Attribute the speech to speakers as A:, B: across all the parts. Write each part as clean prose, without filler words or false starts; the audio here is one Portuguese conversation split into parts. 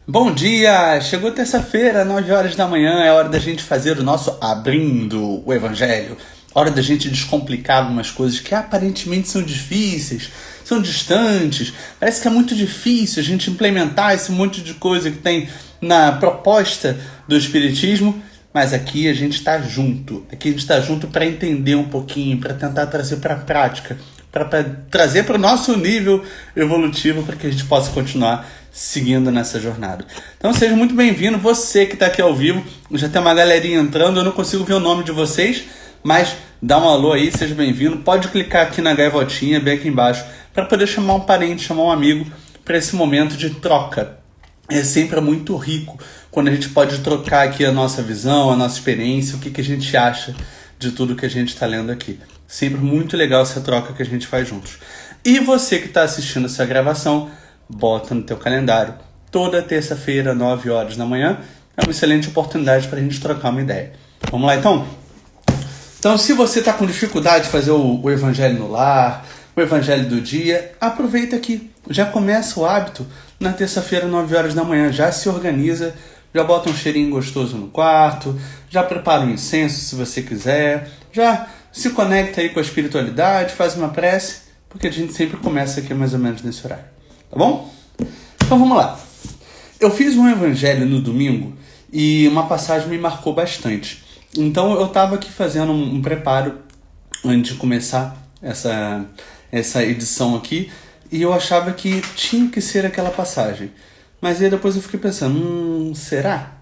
A: Bom dia! Chegou terça-feira, 9 horas da manhã, é hora da gente fazer o nosso Abrindo o Evangelho. Hora da gente descomplicar algumas coisas que aparentemente são difíceis, são distantes. Parece que é muito difícil a gente implementar esse monte de coisa que tem na proposta do Espiritismo, mas aqui a gente está junto. Aqui a gente está junto para entender um pouquinho, para tentar trazer para a prática, para trazer para o nosso nível evolutivo para que a gente possa continuar seguindo nessa jornada. Então seja muito bem-vindo, você que está aqui ao vivo. Já tem uma galerinha entrando, eu não consigo ver o nome de vocês, mas dá um alô aí, seja bem-vindo. Pode clicar aqui na gaivotinha, bem aqui embaixo, para poder chamar um parente, chamar um amigo para esse momento de troca. É sempre muito rico quando a gente pode trocar aqui a nossa visão, a nossa experiência, o que a gente acha de tudo que a gente está lendo aqui. Sempre muito legal essa troca que a gente faz juntos. E você que está assistindo essa gravação, bota no teu calendário. Toda terça-feira, 9 horas da manhã, é uma excelente oportunidade para a gente trocar uma ideia. Vamos lá então? Então, se você está com dificuldade de fazer o Evangelho no lar, o Evangelho do dia, aproveita aqui. Já começa o hábito na terça-feira, 9 horas da manhã. Já se organiza, já bota um cheirinho gostoso no quarto, já prepara um incenso se você quiser, já se conecta aí com a espiritualidade, faz uma prece, porque a gente sempre começa aqui mais ou menos nesse horário. Tá bom? Então vamos lá. Eu fiz um evangelho no domingo e uma passagem me marcou bastante. Então eu estava aqui fazendo um preparo antes de começar essa edição aqui e eu achava que tinha que ser aquela passagem. Mas aí depois eu fiquei pensando, será?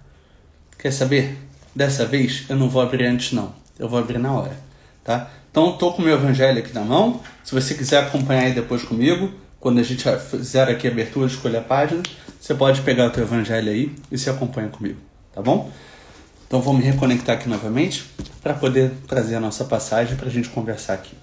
A: Quer saber? Dessa vez eu não vou abrir antes não. Eu vou abrir na hora, tá? Então eu tô com o meu evangelho aqui na mão. Se você quiser acompanhar aí depois comigo, quando a gente fizer aqui a abertura, escolher a página, você pode pegar o teu evangelho aí e se acompanha comigo, tá bom? Então vou me reconectar aqui novamente para poder trazer a nossa passagem para a gente conversar aqui.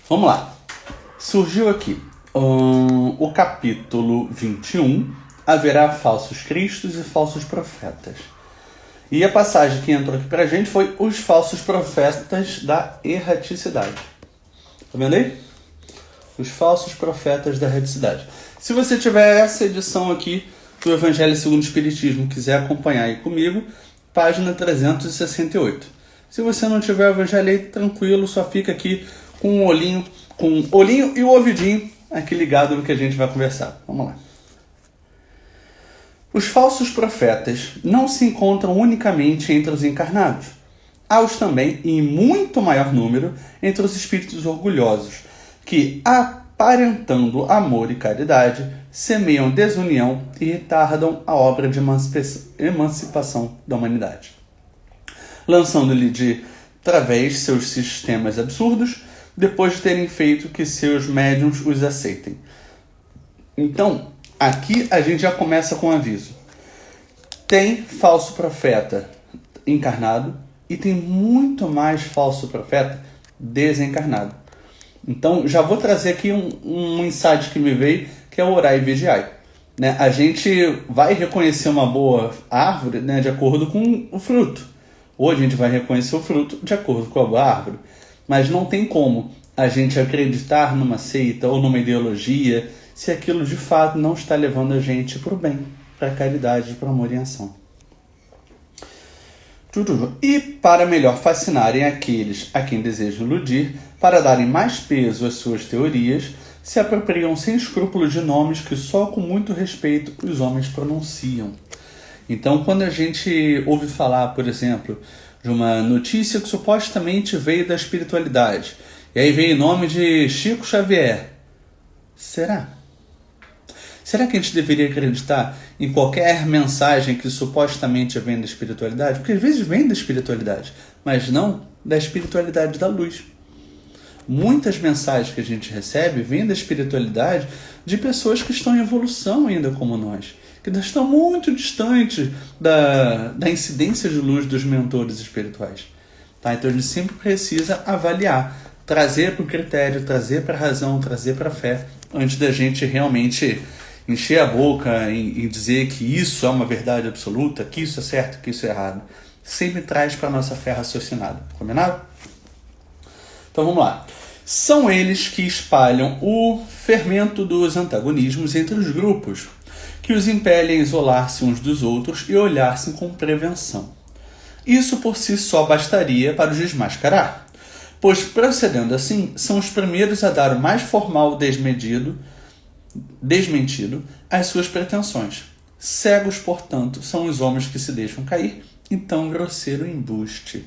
A: Vamos lá. Surgiu aqui o capítulo 21, haverá falsos cristos e falsos profetas. E a passagem que entrou aqui pra gente foi os falsos profetas da erraticidade. Tá vendo aí? Os falsos profetas da erraticidade. Se você tiver essa edição aqui do Evangelho segundo o Espiritismo, quiser acompanhar aí comigo, página 368. Se você não tiver o Evangelho aí, tranquilo, só fica aqui com o olhinho e o ouvidinho aqui ligado no que a gente vai conversar. Vamos lá. Os falsos profetas não se encontram unicamente entre os encarnados. Há-os também, em muito maior número, entre os espíritos orgulhosos, que, aparentando amor e caridade, semeiam desunião e retardam a obra de emancipação da humanidade, lançando-lhe de través seus sistemas absurdos, depois de terem feito que seus médiuns os aceitem. Então, aqui a gente já começa com um aviso. Tem falso profeta encarnado e tem muito mais falso profeta desencarnado. Então, já vou trazer aqui um insight que me veio, que é o orai e vigiai. Né? A gente vai reconhecer uma boa árvore, né, de acordo com o fruto. Ou a gente vai reconhecer o fruto de acordo com a boa árvore. Mas não tem como a gente acreditar numa seita ou numa ideologia se aquilo de fato não está levando a gente para o bem, para a caridade, para o amor e ação. E para melhor fascinarem aqueles a quem desejam iludir, para darem mais peso às suas teorias, se apropriam sem escrúpulos de nomes que só com muito respeito os homens pronunciam. Então, quando a gente ouve falar, por exemplo, de uma notícia que supostamente veio da espiritualidade, e aí vem o nome de Chico Xavier, será? Será que a gente deveria acreditar em qualquer mensagem que supostamente vem da espiritualidade? Porque às vezes vem da espiritualidade, mas não da espiritualidade da luz. Muitas mensagens que a gente recebe vêm da espiritualidade de pessoas que estão em evolução ainda como nós, que estão muito distantes da incidência de luz dos mentores espirituais. Tá? Então a gente sempre precisa avaliar, trazer para o critério, trazer para a razão, trazer para a fé, antes da gente realmente encher a boca em dizer que isso é uma verdade absoluta, que isso é certo, que isso é errado. Sempre traz para a nossa fé raciocinada. Combinado? Então vamos lá. São eles que espalham o fermento dos antagonismos entre os grupos, que os impelem a isolar-se uns dos outros e olhar-se com prevenção. Isso por si só bastaria para os desmascarar, pois, procedendo assim, são os primeiros a dar o mais formal desmentido às suas pretensões. Cegos, portanto, são os homens que se deixam cair em tão grosseiro embuste.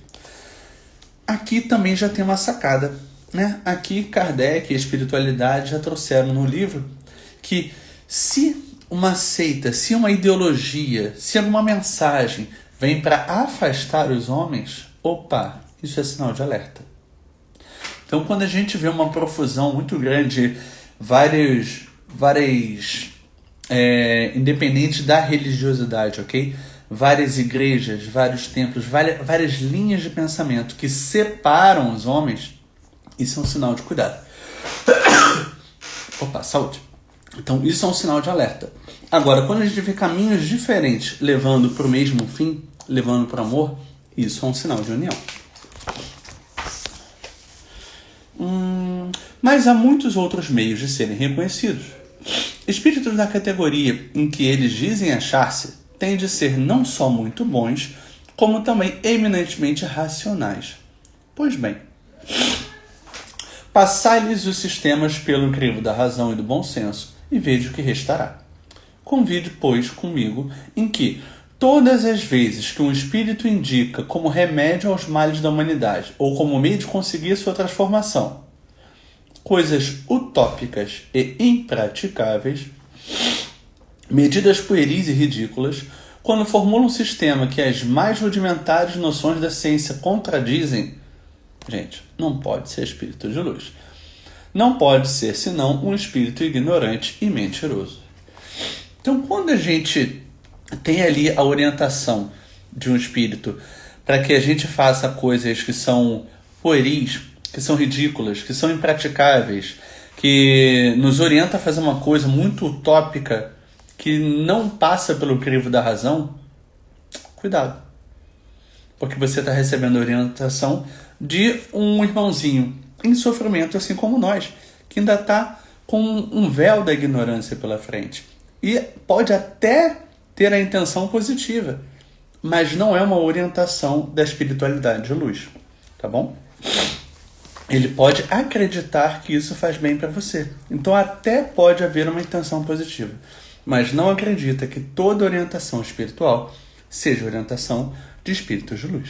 A: Aqui também já tem uma sacada, né? Aqui Kardec e a espiritualidade já trouxeram no livro que se uma seita, se uma ideologia, se alguma mensagem vem para afastar os homens, opa, isso é sinal de alerta. Então, quando a gente vê uma profusão muito grande, várias independente da religiosidade, ok? Várias igrejas, vários templos, várias linhas de pensamento que separam os homens, isso é um sinal de cuidado. Opa, saúde. Então, isso é um sinal de alerta. Agora, quando a gente vê caminhos diferentes levando para o mesmo fim, levando para o amor, isso é um sinal de união. Mas há muitos outros meios de serem reconhecidos. Espíritos da categoria em que eles dizem achar-se têm de ser não só muito bons, como também eminentemente racionais. Pois bem, passai-lhes os sistemas pelo crivo da razão e do bom senso, e veja o que restará. Convide, pois, comigo em que, todas as vezes que um espírito indica como remédio aos males da humanidade, ou como meio de conseguir sua transformação, coisas utópicas e impraticáveis, medidas pueris e ridículas, quando formula um sistema que as mais rudimentares noções da ciência contradizem, gente, não pode ser espírito de luz. Não pode ser, senão, um espírito ignorante e mentiroso. Então, quando a gente tem ali a orientação de um espírito para que a gente faça coisas que são pueris, que são ridículas, que são impraticáveis, que nos orienta a fazer uma coisa muito utópica, que não passa pelo crivo da razão, cuidado. Porque você está recebendo a orientação de um irmãozinho em sofrimento, assim como nós, que ainda está com um véu da ignorância pela frente. E pode até ter a intenção positiva, mas não é uma orientação da espiritualidade de luz, tá bom? Ele pode acreditar que isso faz bem para você. Então até pode haver uma intenção positiva, mas não acredita que toda orientação espiritual seja orientação de espíritos de luz.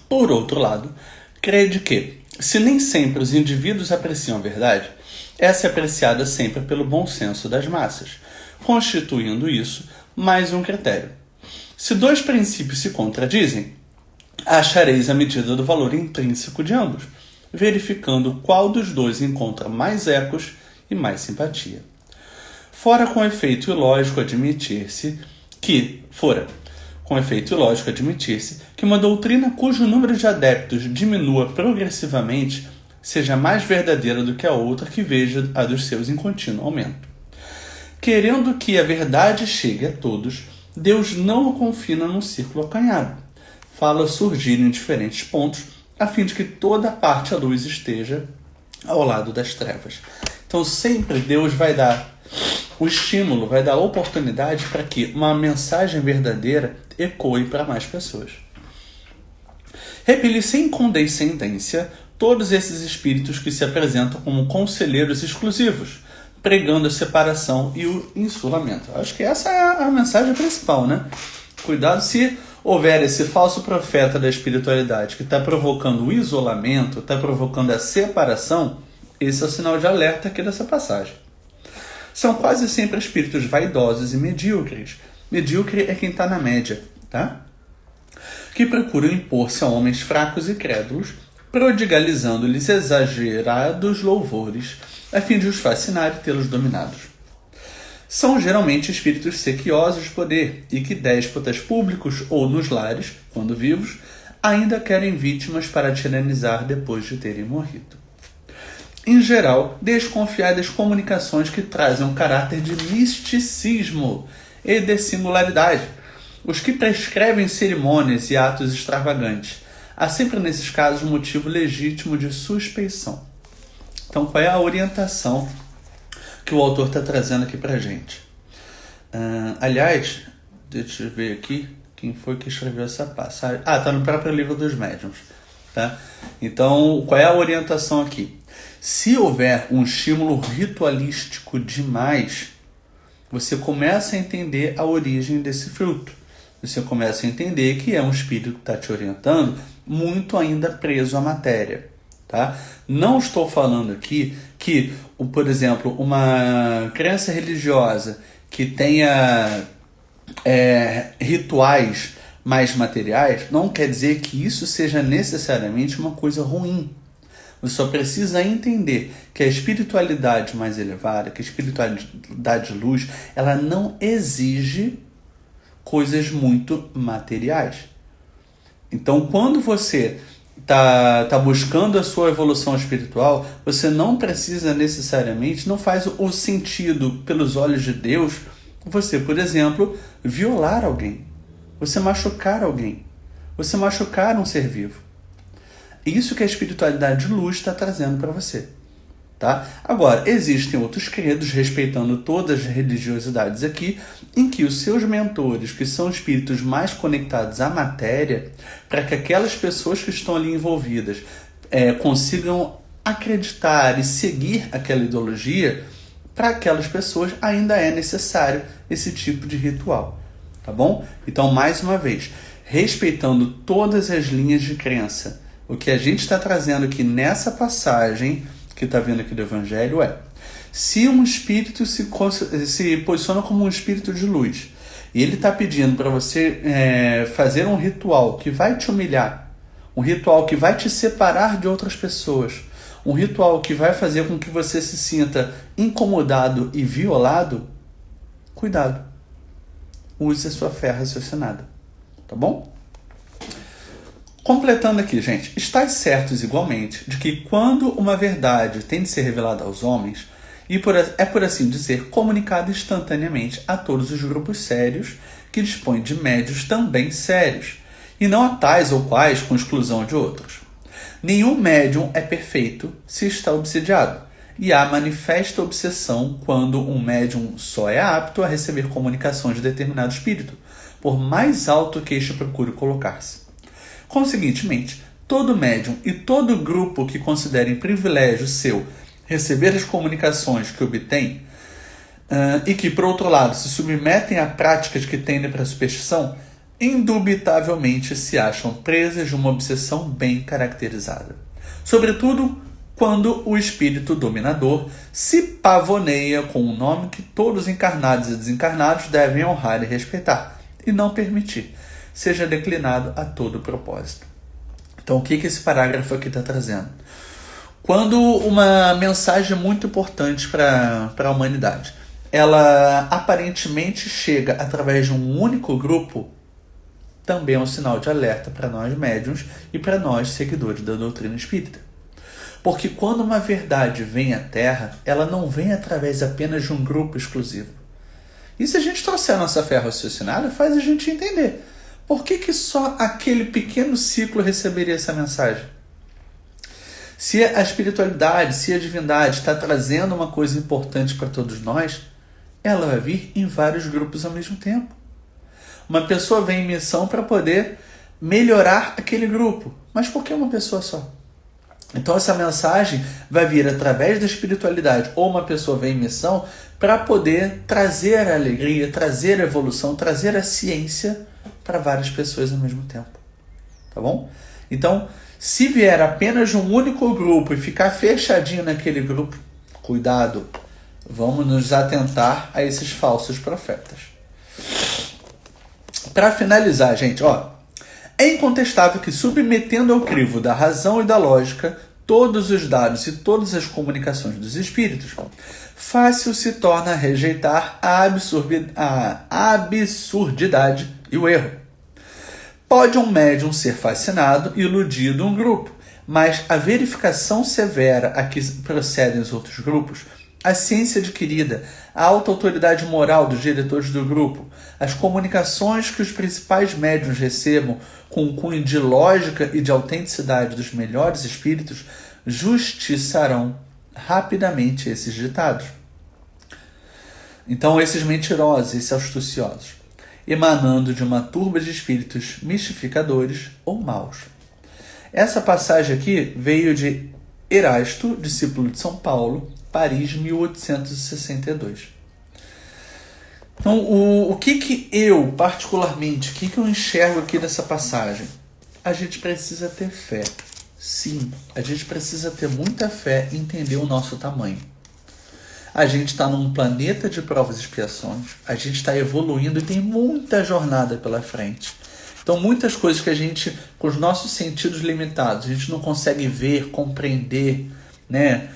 A: Por outro lado, crede que, se nem sempre os indivíduos apreciam a verdade, essa é apreciada sempre pelo bom senso das massas, constituindo isso mais um critério. Se dois princípios se contradizem, achareis a medida do valor intrínseco de ambos, verificando qual dos dois encontra mais ecos e mais simpatia. Fora com efeito ilógico admitir-se que uma doutrina cujo número de adeptos diminua progressivamente seja mais verdadeira do que a outra que veja a dos seus em contínuo aumento. Querendo que a verdade chegue a todos, Deus não o confina num círculo acanhado. Fala surgir em diferentes pontos, a fim de que toda parte a luz esteja ao lado das trevas. Então sempre Deus vai dar o estímulo, vai dar a oportunidade para que uma mensagem verdadeira ecoe para mais pessoas. Repeli sem condescendência todos esses espíritos que se apresentam como conselheiros exclusivos, pregando a separação e o insulamento. Acho que essa é a mensagem principal, né? Cuidado se houver esse falso profeta da espiritualidade que está provocando o isolamento, está provocando a separação, esse é o sinal de alerta aqui dessa passagem. São quase sempre espíritos vaidosos e medíocres. Medíocre é quem está na média, tá? Que procuram impor-se a homens fracos e crédulos, prodigalizando-lhes exagerados louvores, a fim de os fascinar e tê-los dominados. São geralmente espíritos sequiosos de poder e que déspotas públicos ou nos lares, quando vivos, ainda querem vítimas para tiranizar depois de terem morrido. em geral, desconfiar das comunicações que trazem um caráter de misticismo e de singularidade. Os que prescrevem cerimônias e atos extravagantes. Há sempre nesses casos um motivo legítimo de suspeição. Então, qual é a orientação que o autor está trazendo aqui para a gente? Aliás, deixa eu ver aqui quem foi que escreveu essa passagem. Está no próprio livro dos médiuns. Tá? Então, qual é a orientação aqui? Se houver um estímulo ritualístico demais, você começa a entender a origem desse fruto. Você começa a entender que é um espírito que está te orientando muito ainda preso à matéria. Tá? Não estou falando aqui que, por exemplo, uma crença religiosa que tenha rituais mais materiais, não quer dizer que isso seja necessariamente uma coisa ruim. Você só precisa entender que a espiritualidade mais elevada, que a espiritualidade de luz, ela não exige coisas muito materiais. Então, quando você está buscando a sua evolução espiritual, você não precisa necessariamente, não faz o sentido pelos olhos de Deus, você, por exemplo, violar alguém, você machucar alguém, você machucar um ser vivo. Isso que a espiritualidade de luz está trazendo para você. Tá? Agora, existem outros credos, respeitando todas as religiosidades aqui, em que os seus mentores, que são espíritos mais conectados à matéria, para que aquelas pessoas que estão ali envolvidas consigam acreditar e seguir aquela ideologia, para aquelas pessoas ainda é necessário esse tipo de ritual. Tá bom? Então, mais uma vez, respeitando todas as linhas de crença, o que a gente está trazendo aqui nessa passagem que está vindo aqui do Evangelho se um espírito se posiciona como um espírito de luz e ele está pedindo para você fazer um ritual que vai te humilhar, um ritual que vai te separar de outras pessoas, um ritual que vai fazer com que você se sinta incomodado e violado, cuidado. Use a sua fé raciocinada. Tá bom? Completando aqui, gente, estáis certos igualmente de que quando uma verdade tem de ser revelada aos homens, e por assim dizer, comunicada instantaneamente a todos os grupos sérios que dispõem de médios também sérios, e não a tais ou quais com exclusão de outros. Nenhum médium é perfeito se está obsidiado, e há manifesta obsessão quando um médium só é apto a receber comunicações de determinado espírito, por mais alto que este procure colocar-se. Conseguintemente, todo médium e todo grupo que considerem privilégio seu receber as comunicações que obtém e que, por outro lado, se submetem a práticas que tendem para a superstição, indubitavelmente se acham presas de uma obsessão bem caracterizada. Sobretudo quando o espírito dominador se pavoneia com um nome que todos encarnados e desencarnados devem honrar e respeitar, e não permitir seja declinado a todo propósito. Então, o que esse parágrafo aqui está trazendo? Quando uma mensagem muito importante para a humanidade, ela aparentemente chega através de um único grupo, também é um sinal de alerta para nós médiuns e para nós seguidores da doutrina espírita. Porque quando uma verdade vem à Terra, ela não vem através apenas de um grupo exclusivo. E se a gente trouxer a nossa fé raciocinada, faz a gente entender. Por que só aquele pequeno ciclo receberia essa mensagem? Se a espiritualidade, se a divindade está trazendo uma coisa importante para todos nós, ela vai vir em vários grupos ao mesmo tempo. Uma pessoa vem em missão para poder melhorar aquele grupo. Mas por que uma pessoa só? Então essa mensagem vai vir através da espiritualidade, ou uma pessoa vem em missão para poder trazer a alegria, trazer a evolução, trazer a ciência para várias pessoas ao mesmo tempo. Tá bom? Então, se vier apenas de um único grupo e ficar fechadinho naquele grupo, cuidado, vamos nos atentar a esses falsos profetas. Para finalizar, gente, é incontestável que, submetendo ao crivo da razão e da lógica todos os dados e todas as comunicações dos espíritos, fácil se torna rejeitar a absurdidade e o erro. Pode um médium ser fascinado e iludido um grupo, mas a verificação severa a que procedem os outros grupos, a ciência adquirida, a alta autoridade moral dos diretores do grupo, as comunicações que os principais médiuns recebam com um cunho de lógica e de autenticidade dos melhores espíritos, justiçarão rapidamente esses ditados. Então, esses mentirosos, esses astuciosos, emanando de uma turba de espíritos mistificadores ou maus. Essa passagem aqui veio de Erasto, discípulo de São Paulo, Paris, 1862. Então, o que eu, particularmente, o que eu enxergo aqui dessa passagem? A gente precisa ter fé. Sim, a gente precisa ter muita fé e entender o nosso tamanho. A gente está num planeta de provas e expiações, a gente está evoluindo e tem muita jornada pela frente. Então, muitas coisas que a gente, com os nossos sentidos limitados, a gente não consegue ver, compreender, né?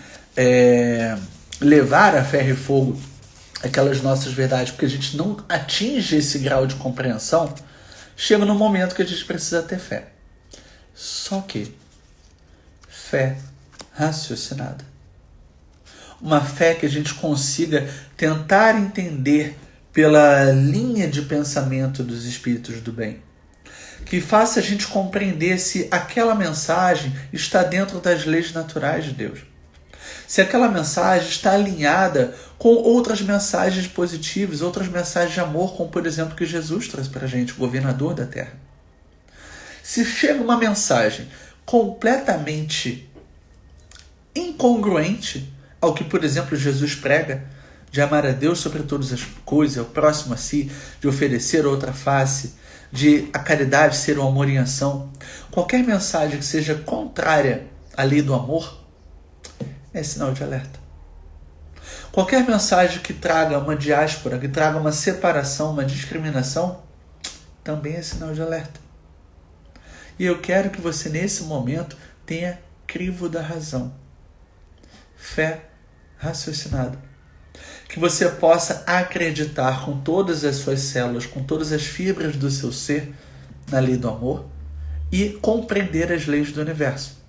A: Levar a ferro e fogo aquelas nossas verdades, porque a gente não atinge esse grau de compreensão, chega no momento que a gente precisa ter fé. Só que fé raciocinada. Uma fé que a gente consiga tentar entender pela linha de pensamento dos espíritos do bem. Que faça a gente compreender se aquela mensagem está dentro das leis naturais de Deus. Se aquela mensagem está alinhada com outras mensagens positivas, outras mensagens de amor, como por exemplo que Jesus traz para a gente, o governador da Terra. Se chega uma mensagem completamente incongruente ao que, por exemplo, Jesus prega, de amar a Deus sobre todas as coisas, ao próximo a si, de oferecer outra face, de a caridade ser o amor em ação, qualquer mensagem que seja contrária à lei do amor, é sinal de alerta. Qualquer mensagem que traga uma diáspora, que traga uma separação, uma discriminação, também é sinal de alerta. E eu quero que você, nesse momento, tenha crivo da razão. Fé raciocinada. Que você possa acreditar com todas as suas células, com todas as fibras do seu ser, na lei do amor e compreender as leis do universo.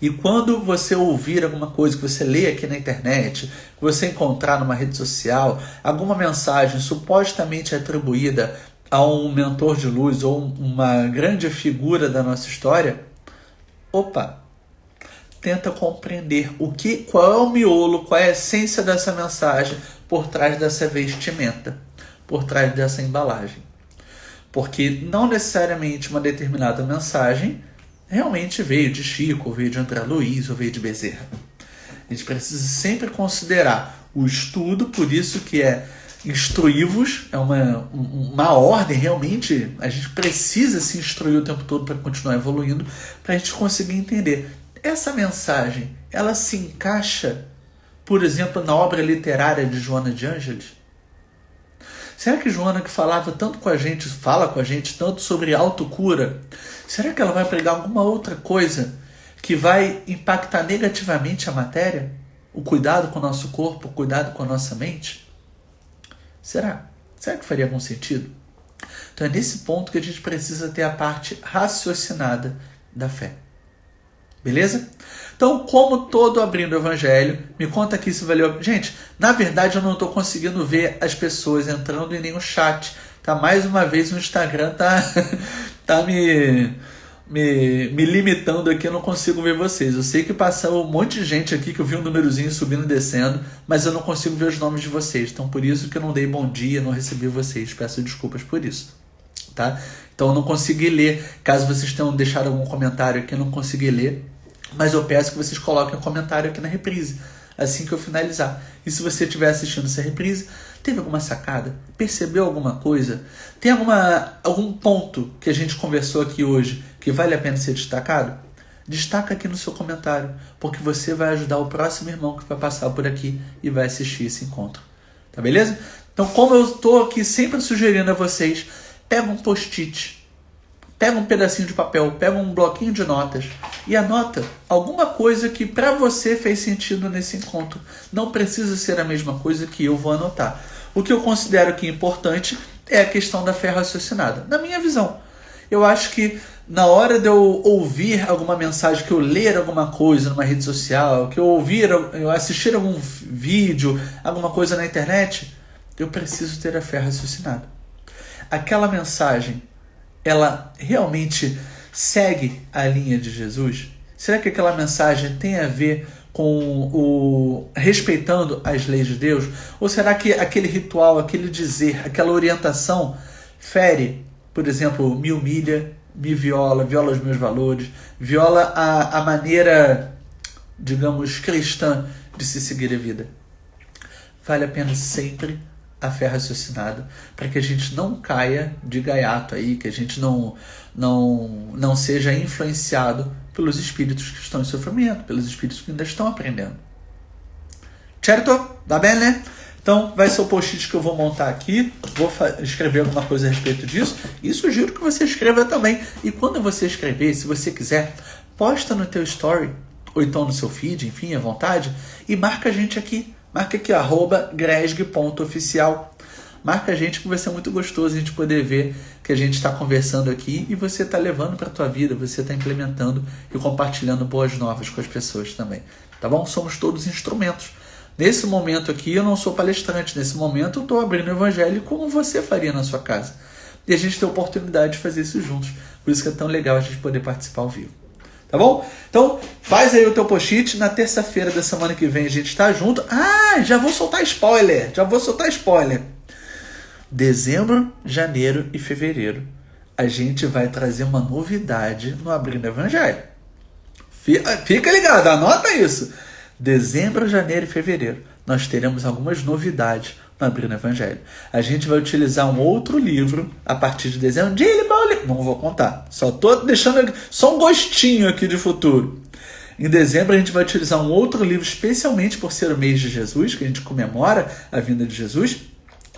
A: E quando você ouvir alguma coisa que você lê aqui na internet, que você encontrar numa rede social, alguma mensagem supostamente atribuída a um mentor de luz ou uma grande figura da nossa história, tenta compreender qual é o miolo, qual é a essência dessa mensagem por trás dessa vestimenta, por trás dessa embalagem. Porque não necessariamente uma determinada mensagem realmente veio de Chico, ou veio de André Luiz, ou veio de Bezerra. A gente precisa sempre considerar o estudo, por isso que é instruir-vos, é uma ordem realmente, a gente precisa se instruir o tempo todo para continuar evoluindo, para a gente conseguir entender. Essa mensagem, ela se encaixa, por exemplo, na obra literária de Joana de Ângeles? Será que Joana, que falava tanto com a gente, fala com a gente tanto sobre autocura, será que ela vai pregar alguma outra coisa que vai impactar negativamente a matéria? O cuidado com o nosso corpo, o cuidado com a nossa mente? Será? Será que faria algum sentido? Então é nesse ponto que a gente precisa ter a parte raciocinada da fé. Beleza? Então, como todo abrindo o evangelho, me conta aqui se valeu. Gente, na verdade eu não estou conseguindo ver as pessoas entrando em nenhum chat. Tá? Mais uma vez o Instagram tá me limitando aqui, eu não consigo ver vocês. Eu sei que passou um monte de gente aqui que eu vi um númerozinho subindo e descendo, mas eu não consigo ver os nomes de vocês. Então, por isso que eu não dei bom dia, não recebi vocês. Peço desculpas por isso. Tá? Então, eu não consegui ler. Caso vocês tenham deixado algum comentário aqui, eu não consegui ler. Mas eu peço que vocês coloquem um comentário aqui na reprise, assim que eu finalizar. E se você estiver assistindo essa reprise, teve alguma sacada? Percebeu alguma coisa? Tem algum ponto que a gente conversou aqui hoje que vale a pena ser destacado? Destaca aqui no seu comentário, porque você vai ajudar o próximo irmão que vai passar por aqui e vai assistir esse encontro. Tá beleza? Então, como eu estou aqui sempre sugerindo a vocês, pega um post-it, pega um pedacinho de papel, pega um bloquinho de notas e anota alguma coisa que para você fez sentido nesse encontro. Não precisa ser a mesma coisa que eu vou anotar. O que eu considero que é importante é a questão da fé raciocinada. Na minha visão, eu acho que na hora de eu ouvir alguma mensagem, que eu ler alguma coisa numa rede social, que eu assistir algum vídeo, alguma coisa na internet, eu preciso ter a fé raciocinada. Aquela mensagem, ela realmente segue a linha de Jesus? Será que aquela mensagem tem a ver com respeitando as leis de Deus? Ou será que aquele ritual, aquele dizer, aquela orientação fere, por exemplo, me humilha, me viola os meus valores, viola a maneira, digamos, cristã de se seguir a vida? Vale a pena sempre a fé raciocinada, para que a gente não caia de gaiato aí, que a gente não seja influenciado pelos espíritos que estão em sofrimento, pelos espíritos que ainda estão aprendendo. Certo? Tá bem, né? Então, vai ser o post-it que eu vou montar aqui, vou escrever alguma coisa a respeito disso, e sugiro que você escreva também. E quando você escrever, se você quiser, posta no teu story, ou então no seu feed, enfim, à vontade, e marca a gente aqui. Marca aqui, @gresg.oficial. Marca a gente, que vai ser muito gostoso a gente poder ver que a gente está conversando aqui e você está levando para a tua vida, você está implementando e compartilhando boas novas com as pessoas também. Tá bom? Somos todos instrumentos. Nesse momento aqui eu não sou palestrante, nesse momento eu estou abrindo o evangelho como você faria na sua casa. E a gente tem a oportunidade de fazer isso juntos. Por isso que é tão legal a gente poder participar ao vivo. Tá bom? Então, faz aí o teu post-it. Na terça-feira da semana que vem a gente está junto. Já vou soltar spoiler. Dezembro, janeiro e fevereiro a gente vai trazer uma novidade no Abrindo Evangelho. Fica ligado, anota isso. Dezembro, janeiro e fevereiro nós teremos algumas novidades no Abrindo Evangelho. A gente vai utilizar um outro livro a partir de dezembro. Não vou contar. Só tô deixando só um gostinho aqui de futuro. Em dezembro a gente vai utilizar um outro livro, especialmente por ser o mês de Jesus, que a gente comemora a vinda de Jesus.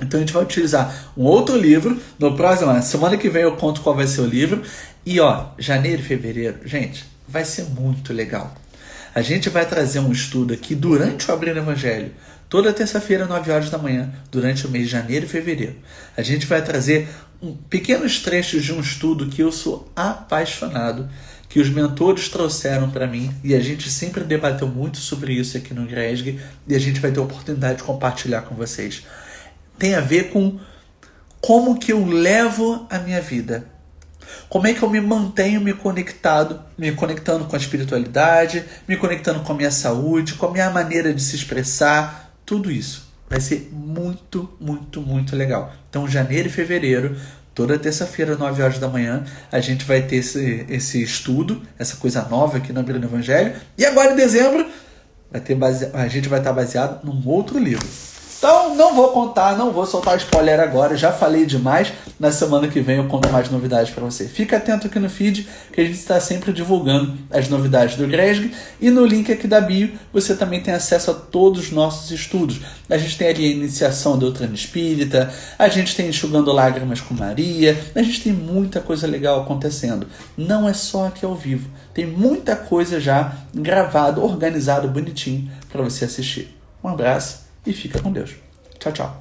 A: Então a gente vai utilizar um outro livro. No próximo, semana que vem eu conto qual vai ser o livro. E janeiro e fevereiro, gente, vai ser muito legal. A gente vai trazer um estudo aqui durante o Abrindo Evangelho. Toda terça-feira, 9 horas da manhã, durante o mês de janeiro e fevereiro. A gente vai trazer pequenos trechos de um estudo que eu sou apaixonado, que os mentores trouxeram para mim, e a gente sempre debateu muito sobre isso aqui no GRESG, e a gente vai ter a oportunidade de compartilhar com vocês. Tem a ver com como que eu levo a minha vida. Como é que eu me mantenho me conectando com a espiritualidade, me conectando com a minha saúde, com a minha maneira de se expressar. Tudo isso vai ser muito, muito, muito legal. Então, janeiro e fevereiro, toda terça-feira, 9 horas da manhã, a gente vai ter esse estudo, essa coisa nova aqui no Abrindo Evangelho. E agora, em dezembro, a gente vai estar baseado num outro livro. Então, não vou contar, não vou soltar spoiler agora, já falei demais. Na semana que vem eu conto mais novidades para você. Fica atento aqui no feed, que a gente está sempre divulgando as novidades do GRESG. E no link aqui da bio, você também tem acesso a todos os nossos estudos. A gente tem ali a iniciação da doutrina espírita, a gente tem Enxugando Lágrimas com Maria, a gente tem muita coisa legal acontecendo. Não é só aqui ao vivo, tem muita coisa já gravada, organizada, bonitinho para você assistir. Um abraço. E fica com Deus. Tchau, tchau.